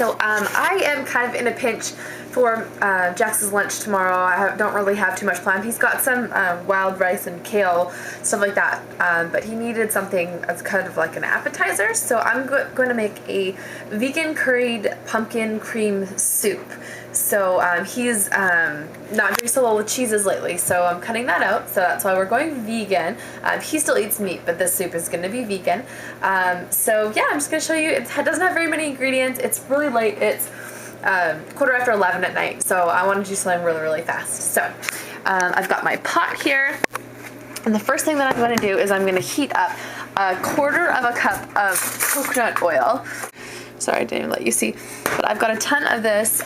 so I am kind of in a pinch for Jax's lunch tomorrow. I don't really have too much planned. He's got some wild rice and kale, stuff like that, but he needed something as kind of like an appetizer, so I'm going to make a vegan curried pumpkin cream soup. So he's not doing so well with cheeses lately, so I'm cutting that out, so that's why we're going vegan. He still eats meat, but this soup is going to be vegan. So yeah, I'm just going to show you. It doesn't have very many ingredients. It's really late. It's 11:15 at night, so I want to do something really, really fast. So I've got my pot here, and the first thing that I'm going to do is I'm going to heat up 1/4 cup of coconut oil. Sorry, I didn't even let you see, but I've got a ton of this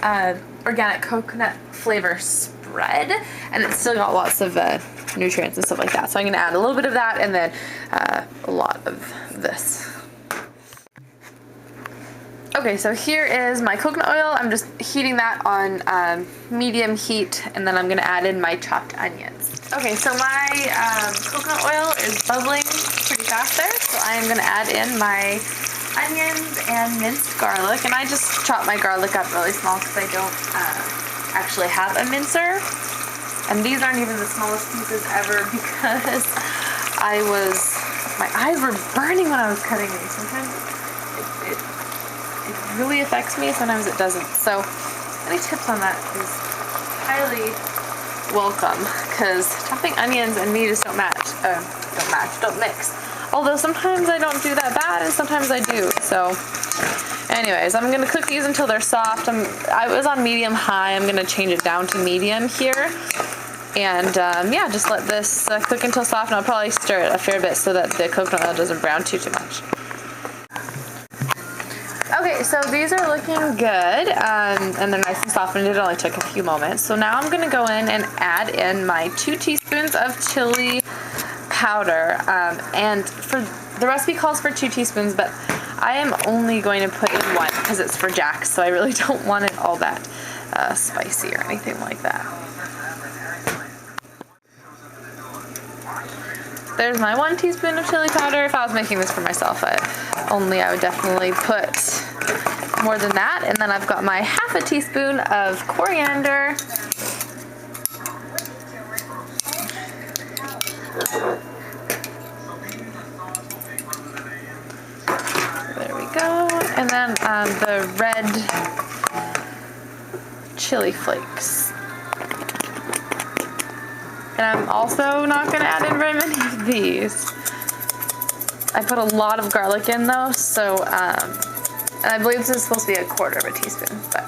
organic coconut flavor spread, and it's still got lots of nutrients and stuff like that. So I'm going to add a little bit of that, and then a lot of this. Okay, so here is my coconut oil. I'm just heating that on medium heat, and then I'm going to add in my chopped onions. Okay, so my coconut oil is bubbling pretty fast there, so I am going to add in my onions and minced garlic, and I just chop my garlic up really small because I don't actually have a mincer, and these aren't even the smallest pieces ever because my eyes were burning when I was cutting these. Sometimes it really affects me, sometimes it doesn't, so any tips on that is highly welcome, because chopping onions and meat just don't mix. Although sometimes I don't do that bad, and sometimes I do. So anyways, I'm going to cook these until they're soft. I was on medium-high. I'm going to change it down to medium here. And yeah, just let this cook until soft, and I'll probably stir it a fair bit so that the coconut oil doesn't brown too much. Okay, so these are looking good, and they're nice and softened. It only took a few moments. So now I'm going to go in and add in my 2 teaspoons of chili powder, and for the recipe calls for 2 teaspoons, but I am only going to put in 1 because it's for Jax, so I really don't want it all that spicy or anything like that. There's my 1 teaspoon of chili powder. If I was making this for myself, I would definitely put more than that. And then I've got my 1/2 teaspoon of coriander. There we go. And then the red chili flakes. And I'm also not going to add in very many of these. I put a lot of garlic in though, so, and I believe this is supposed to be 1/4 teaspoon, but,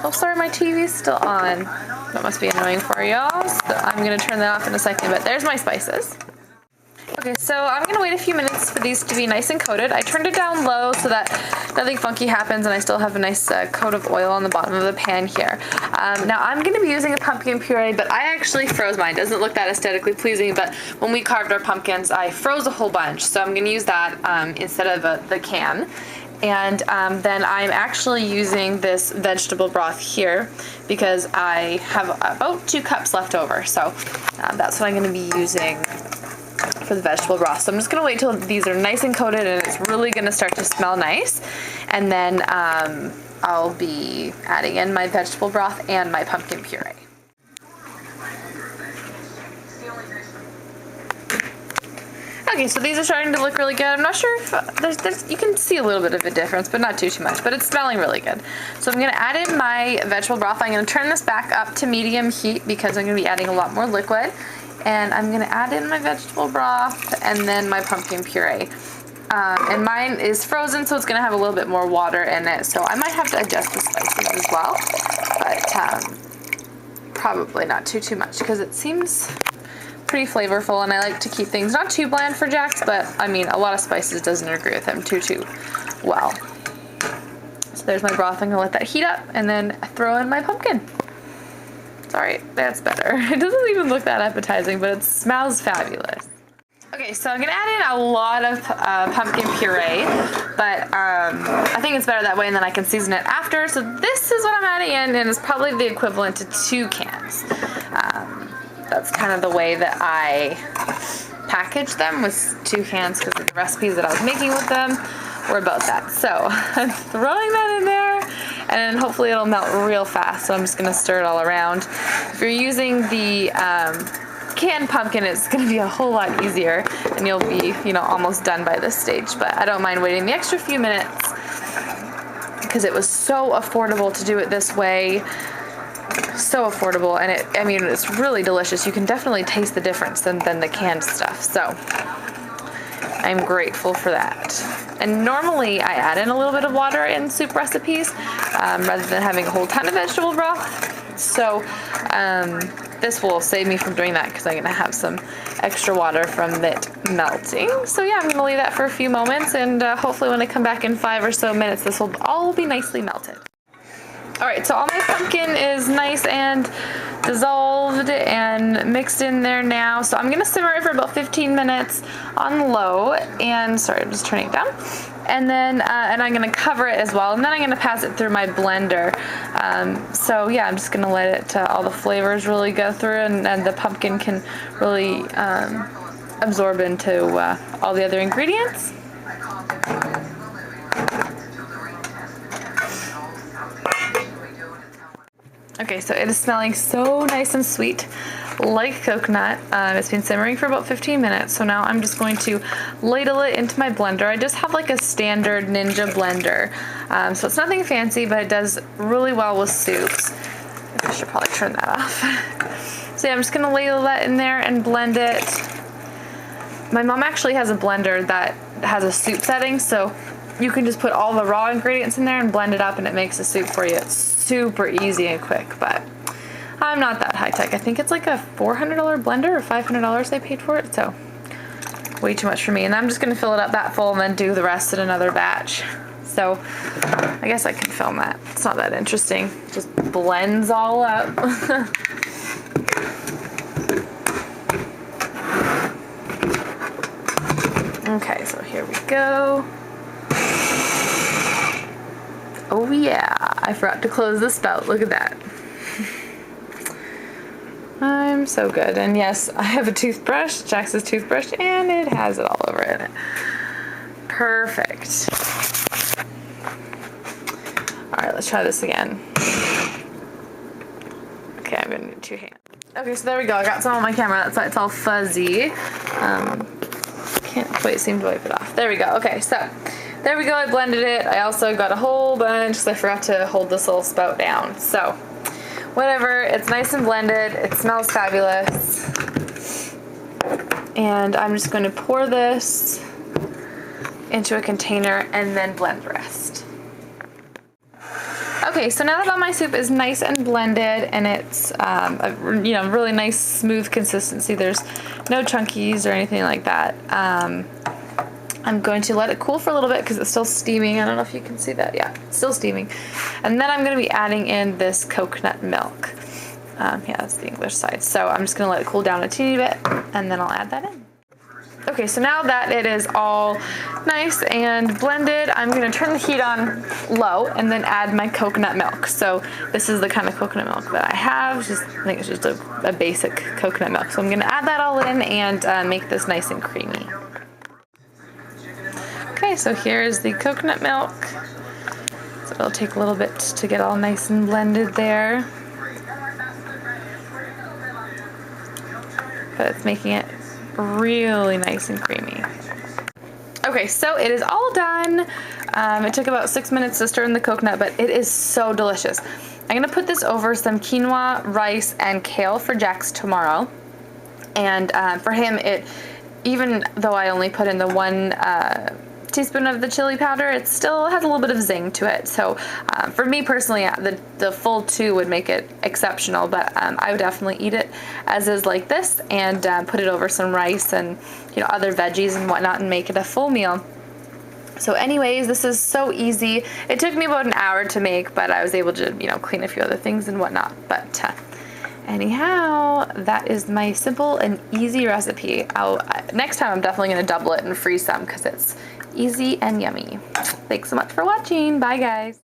oh sorry, my TV's still on. That must be annoying for y'all, so I'm going to turn that off in a second, but there's my spices. Okay, so I'm going to wait a few minutes for these to be nice and coated. I turned it down low so that nothing funky happens, and I still have a nice coat of oil on the bottom of the pan here. Now I'm going to be using a pumpkin puree, but I actually froze mine. It doesn't look that aesthetically pleasing, but when we carved our pumpkins, I froze a whole bunch, so I'm going to use that instead of the can. And then I'm actually using this vegetable broth here because I have about 2 cups left over, so that's what I'm going to be using for the vegetable broth. So I'm just going to wait till these are nice and coated and it's really going to start to smell nice, and then I'll be adding in my vegetable broth and my pumpkin puree. Okay, so these are starting to look really good. I'm not sure if you can see a little bit of a difference, but not too much, but it's smelling really good. So I'm going to add in my vegetable broth. I'm going to turn this back up to medium heat because I'm going to be adding a lot more liquid. And I'm going to add in my vegetable broth and then my pumpkin puree. And mine is frozen, so it's going to have a little bit more water in it. So I might have to adjust the spices as well, but probably not too much because it seems pretty flavorful, and I like to keep things not too bland for Jax, but I mean a lot of spices doesn't agree with him too well. So there's my broth. I'm going to let that heat up and then throw in my pumpkin. Sorry, that's better. It doesn't even look that appetizing, but it smells fabulous. Okay, so I'm going to add in a lot of pumpkin puree, but I think it's better that way, and then I can season it after. So this is what I'm adding in, and it's probably the equivalent to 2 cans. That's kind of the way that I packaged them, was 2 cans because of the recipes that I was making with them. we're about that. So I'm throwing that in there, and then hopefully it'll melt real fast. So I'm just gonna stir it all around. If you're using the canned pumpkin, it's going to be a whole lot easier, and you'll be, you know, almost done by this stage. But I don't mind waiting the extra few minutes because it was so affordable to do it this way. So affordable, and I mean, it's really delicious. You can definitely taste the difference than the canned stuff. So I'm grateful for that. And normally I add in a little bit of water in soup recipes rather than having a whole ton of vegetable broth. So this will save me from doing that because I'm going to have some extra water from it melting. So yeah, I'm going to leave that for a few moments, and hopefully when I come back in 5 or so minutes, this will all be nicely melted. Alright, so all my pumpkin is nice and dissolved and mixed in there now. So I'm going to simmer it for about 15 minutes on low, and sorry, I'm just turning it down. And then and I'm going to cover it as well, and then I'm going to pass it through my blender. So yeah, I'm just going to let it all the flavors really go through, and the pumpkin can really absorb into all the other ingredients. Okay, so it is smelling so nice and sweet, like coconut. It's been simmering for about 15 minutes, so now I'm just going to ladle it into my blender. I just have like a standard Ninja blender, so it's nothing fancy, but it does really well with soups. I should probably turn that off. So yeah, I'm just gonna ladle that in there and blend it. My mom actually has a blender that has a soup setting, so you can just put all the raw ingredients in there and blend it up, and it makes a soup for you. It's super easy and quick, but I'm not that high tech. I think it's like a $400 blender or $500 I paid for it, so way too much for me. And I'm just gonna fill it up that full and then do the rest in another batch. So I guess I can film that. It's not that interesting. It just blends all up. Okay, so here we go. Oh yeah, I forgot to close the spout. Look at that. I'm so good. And yes, I have a toothbrush, Jax's toothbrush, and it has it all over it. Perfect. Alright, let's try this again. Okay, I'm gonna do 2 hands. Okay, so there we go. I got some on my camera. That's why it's all fuzzy. Can't quite seem to wipe it off. There we go. Okay, so there we go. I blended it. I also got a whole bunch because I forgot to hold this little spout down. So whatever, it's nice and blended. It smells fabulous. And I'm just going to pour this into a container and then blend the rest. Okay, so now that all my soup is nice and blended, and it's a, you know, really nice smooth consistency, there's no chunkies or anything like that. I'm going to let it cool for a little bit because it's still steaming. I don't know if you can see that. Yeah, it's still steaming. And then I'm going to be adding in this coconut milk. Yeah, that's the English side. So I'm just going to let it cool down a teeny bit, and then I'll add that in. Okay, so now that it is all nice and blended, I'm going to turn the heat on low and then add my coconut milk. So this is the kind of coconut milk that I have. I think it's just a basic coconut milk. So I'm going to add that all in and make this nice and creamy. Okay, so here's the coconut milk. So it'll take a little bit to get all nice and blended there. But it's making it really nice and creamy. Okay, so it is all done. It took about 6 minutes to stir in the coconut, but it is so delicious. I'm gonna put this over some quinoa, rice, and kale for Jax tomorrow. And for him, even though I only put in the 1 teaspoon of the chili powder, it still has a little bit of zing to it. So for me personally, the full 2 would make it exceptional, but I would definitely eat it as is like this, and put it over some rice and, you know, other veggies and whatnot, and make it a full meal. So anyways, this is so easy. It took me about an hour to make, but I was able to, you know, clean a few other things and whatnot. But anyhow, that is my simple and easy recipe. Next time I'm definitely going to double it and freeze some because it's easy and yummy. Thanks so much for watching. Bye guys.